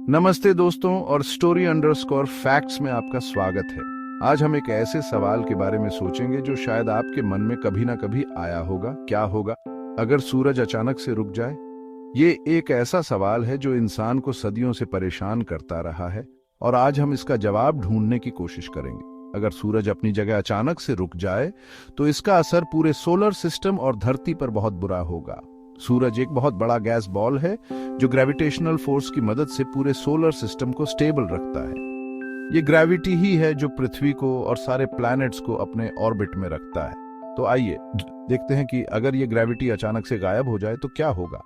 नमस्ते दोस्तों और स्टोरी अंडरस्कोर फैक्ट्स में आपका स्वागत है। आज हम एक ऐसे सवाल के बारे में सोचेंगे जो शायद आपके मन में कभी ना कभी आया होगा। क्या होगा अगर सूरज अचानक से रुक जाए? ये एक ऐसा सवाल है जो इंसान को सदियों से परेशान करता रहा है और आज हम इसका जवाब ढूंढने की कोशिश करेंगे। अगर सूरज अपनी जगह अचानक से रुक जाए तो इसका असर पूरे सोलर सिस्टम और धरती पर बहुत बुरा होगा। सूरज एक बहुत बड़ा गैस बॉल है जो ग्रेविटेशनल फोर्स की मदद से पूरे सोलर सिस्टम को स्टेबल रखता है। ये ग्रेविटी ही है जो पृथ्वी को और सारे प्लैनेट्स को अपने ऑर्बिट में रखता है। तो आइए देखते हैं कि अगर ये ग्रेविटी अचानक से गायब हो जाए तो क्या होगा।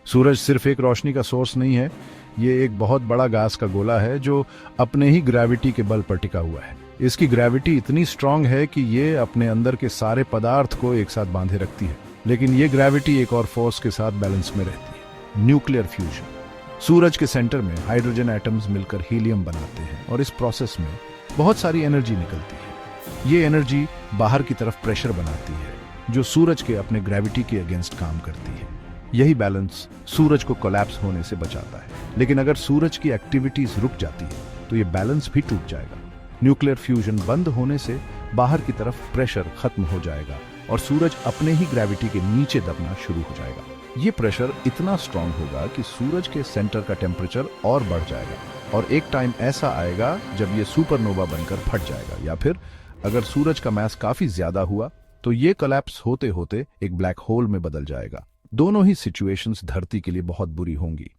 सूरज सिर्फ एक रोशनी का सोर्स नहीं है, ये एक बहुत बड़ा गैस का गोला है जो अपने ही ग्रेविटी के बल पर टिका हुआ है। इसकी ग्रेविटी इतनी स्ट्रांग है कि ये अपने अंदर के सारे पदार्थ को एक साथ बांधे रखती है। लेकिन ये ग्रेविटी एक और फोर्स के साथ बैलेंस में रहती है, न्यूक्लियर फ्यूजन। सूरज के सेंटर में हाइड्रोजन एटम्स मिलकर हीलियम बनाते हैं और इस प्रोसेस में बहुत सारी एनर्जी निकलती है। ये एनर्जी बाहर की तरफ प्रेशर बनाती है जो सूरज के अपने ग्रेविटी के अगेंस्ट काम करती है। यही बैलेंस सूरज को कोलैप्स होने से बचाता है। लेकिन अगर सूरज की एक्टिविटीज रुक जाती है तो ये बैलेंस भी टूट जाएगा। न्यूक्लियर फ्यूजन बंद होने से बाहर की तरफ प्रेशर खत्म हो जाएगा और सूरज अपने ही ग्रेविटी के नीचे दबना शुरू हो जाएगा। ये प्रेशर इतना स्ट्रांग होगा कि सूरज के सेंटर का टेम्परेचर और बढ़ जाएगा और एक टाइम ऐसा आएगा जब ये सुपरनोवा बनकर फट जाएगा, या फिर अगर सूरज का मास काफी ज्यादा हुआ तो ये कोलैप्स होते होते एक ब्लैक होल में बदल जाएगा। दोनों ही सिचुएशंस धरती के लिए बहुत बुरी होंगी।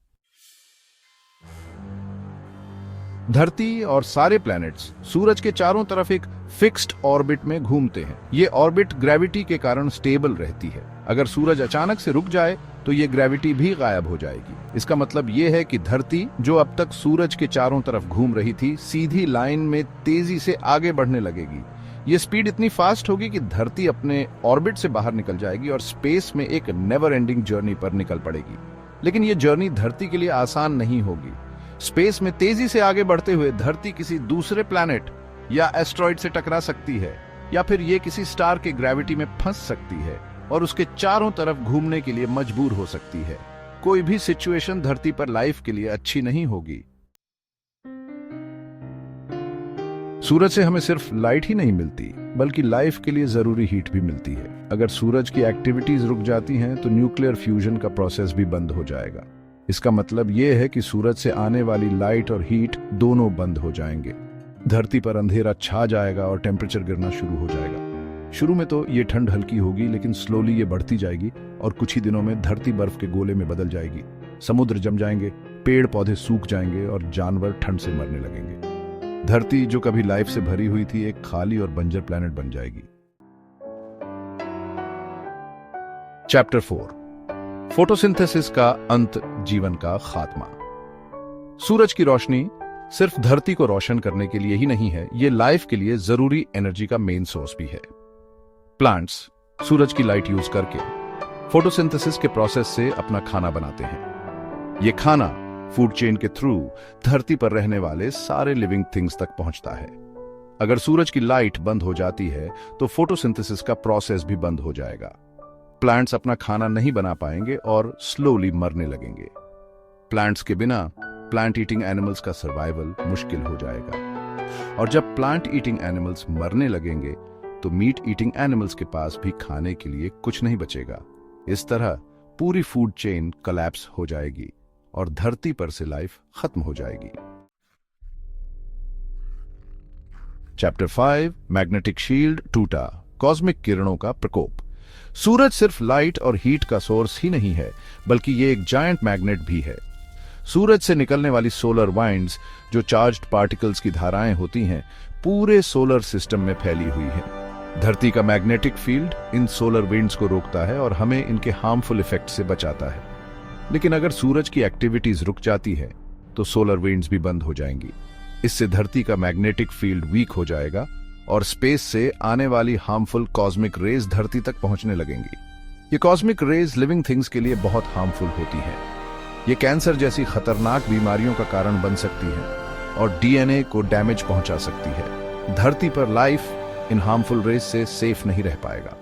धरती और सारे प्लैनेट्स सूरज के चारों तरफ एक फिक्स्ड ऑर्बिट में घूमते हैं। ये ऑर्बिट ग्रेविटी के कारण स्टेबल रहती है। अगर सूरज अचानक से रुक जाए तो ये ग्रेविटी भी गायब हो जाएगी। इसका मतलब ये है कि धरती, जो अब तक सूरज के चारों तरफ घूम रही थी, सीधी लाइन में तेजी से आगे बढ़ने लगेगी। ये स्पीड इतनी फास्ट होगी कि धरती अपने ऑर्बिट से बाहर निकल जाएगी और स्पेस में एक नेवर एंडिंग जर्नी पर निकल पड़ेगी। लेकिन ये जर्नी धरती के लिए आसान नहीं होगी। स्पेस में तेजी से आगे बढ़ते हुए धरती किसी दूसरे प्लैनेट या एस्ट्रॉइड से टकरा सकती है, या फिर ये किसी स्टार के ग्रेविटी में फंस सकती है और उसके चारों तरफ घूमने के लिए मजबूर हो सकती है। कोई भी सिचुएशन धरती पर लाइफ के लिए अच्छी नहीं होगी। सूरज से हमें सिर्फ लाइट ही नहीं मिलती, बल्कि लाइफ के लिए जरूरी हीट भी मिलती है। अगर सूरज की एक्टिविटीज रुक जाती हैं तो न्यूक्लियर फ्यूजन का प्रोसेस भी बंद हो जाएगा। इसका मतलब यह है कि सूरज से आने वाली लाइट और हीट दोनों बंद हो जाएंगे। धरती पर अंधेरा छा जाएगा और टेम्परेचर गिरना शुरू हो जाएगा। शुरू में तो ये ठंड हल्की होगी, लेकिन स्लोली ये बढ़ती जाएगी और कुछ ही दिनों में धरती बर्फ के गोले में बदल जाएगी। समुद्र जम जाएंगे, पेड़ पौधे सूख जाएंगे और जानवर ठंड से मरने लगेंगे। धरती, जो कभी लाइफ से भरी हुई थी, एक खाली और बंजर प्लेनेट बन जाएगी। चैप्टर 4, फोटोसिंथेसिस का अंत, जीवन का खात्मा। सूरज की रोशनी सिर्फ धरती को रोशन करने के लिए ही नहीं है, ये लाइफ के लिए जरूरी एनर्जी का मेन सोर्स भी है। प्लांट्स सूरज की लाइट यूज करके फोटोसिंथेसिस के प्रोसेस से अपना खाना बनाते हैं। ये खाना फूड चेन के थ्रू धरती पर रहने वाले सारे लिविंग थिंग्स तक पहुंचता है। अगर सूरज की लाइट बंद हो जाती है तो फोटोसिंथेसिस का प्रोसेस भी बंद हो जाएगा। प्लांट्स अपना खाना नहीं बना पाएंगे और स्लोली मरने लगेंगे। प्लांट्स के बिना प्लांट ईटिंग एनिमल्स का सर्वाइवल मुश्किल हो जाएगा और जब प्लांट ईटिंग एनिमल्स मरने लगेंगे तो मीट ईटिंग एनिमल्स के पास भी खाने के लिए कुछ नहीं बचेगा। इस तरह पूरी फूड चेन कोलैप्स हो जाएगी और धरती पर से लाइफ खत्म हो जाएगी। चैप्टर 5, मैग्नेटिक शील्ड टूटा, कॉस्मिक किरणों का प्रकोप। सूरज सिर्फ लाइट और हीट का सोर्स ही नहीं है, बल्कि ये एक जायंट मैग्नेट भी है। सूरज से निकलने वाली सोलर वाइंड्स, जो चार्ज्ड पार्टिकल्स की धाराएं होती हैं, पूरे सोलर सिस्टम में फैली हुई हैं। धरती का मैग्नेटिक फील्ड इन सोलर विंड्स को रोकता है और हमें इनके हार्मफुल इफेक्ट से बचाता है। लेकिन अगर सूरज की एक्टिविटीज रुक जाती है तो सोलर विंड्स भी बंद हो जाएंगी। इससे धरती का मैग्नेटिक फील्ड वीक हो जाएगा और स्पेस से आने वाली हार्मफुल कॉस्मिक रेज धरती तक पहुंचने लगेंगी। ये कॉस्मिक रेज लिविंग थिंग्स के लिए बहुत हार्मफुल होती हैं। ये कैंसर जैसी खतरनाक बीमारियों का कारण बन सकती हैं और डीएनए को डैमेज पहुंचा सकती है। धरती पर लाइफ इन हार्मफुल रेज से सेफ नहीं रह पाएगा।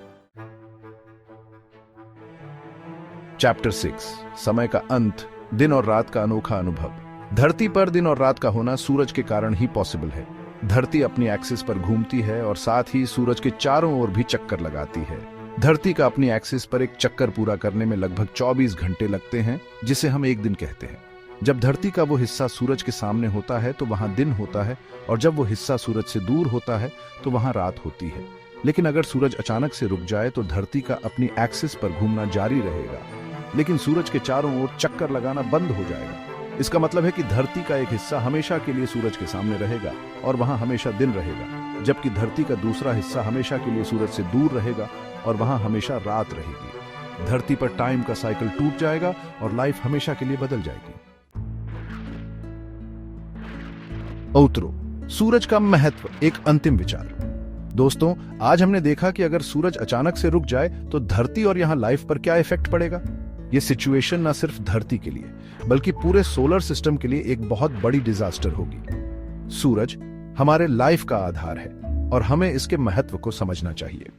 चैप्टर 6 समय का अंत, दिन और रात का अनोखा अनुभव। धरती पर दिन और रात का होना सूरज के कारण ही पॉसिबल है। धरती अपनी एक्सिस पर घूमती है और साथ ही सूरज के चारों ओर भी चक्कर लगाती है। धरती का अपनी एक्सिस पर एक चक्कर पूरा करने में लगभग 24 घंटे लगते हैं, जिसे हम एक दिन कहते हैं। जब धरती का वो हिस्सा सूरज के सामने होता है तो वहां दिन होता है, और जब वो हिस्सा सूरज से दूर होता है तो वहां रात होती है। लेकिन अगर सूरज अचानक से रुक जाए तो धरती का अपनी एक्सिस पर घूमना जारी रहेगा, लेकिन सूरज के चारों ओर चक्कर लगाना बंद हो जाएगा। इसका मतलब है कि धरती का एक हिस्सा हमेशा के लिए सूरज के सामने रहेगा और वहां हमेशा दिन रहेगा, जबकि धरती का दूसरा हिस्सा हमेशा के लिए सूरज से दूर रहेगा और वहां हमेशा रात रहेगी। धरती पर टाइम का साइकिल टूट जाएगा और लाइफ हमेशा के लिए बदल जाएगी। outro, सूरज का महत्व, एक अंतिम विचार। दोस्तों, आज हमने देखा कि अगर सूरज अचानक से रुक जाए तो धरती और यहां लाइफ पर क्या इफेक्ट पड़ेगा। यह सिचुएशन न सिर्फ धरती के लिए बल्कि पूरे सोलर सिस्टम के लिए एक बहुत बड़ी डिजास्टर होगी। सूरज हमारे लाइफ का आधार है और हमें इसके महत्व को समझना चाहिए।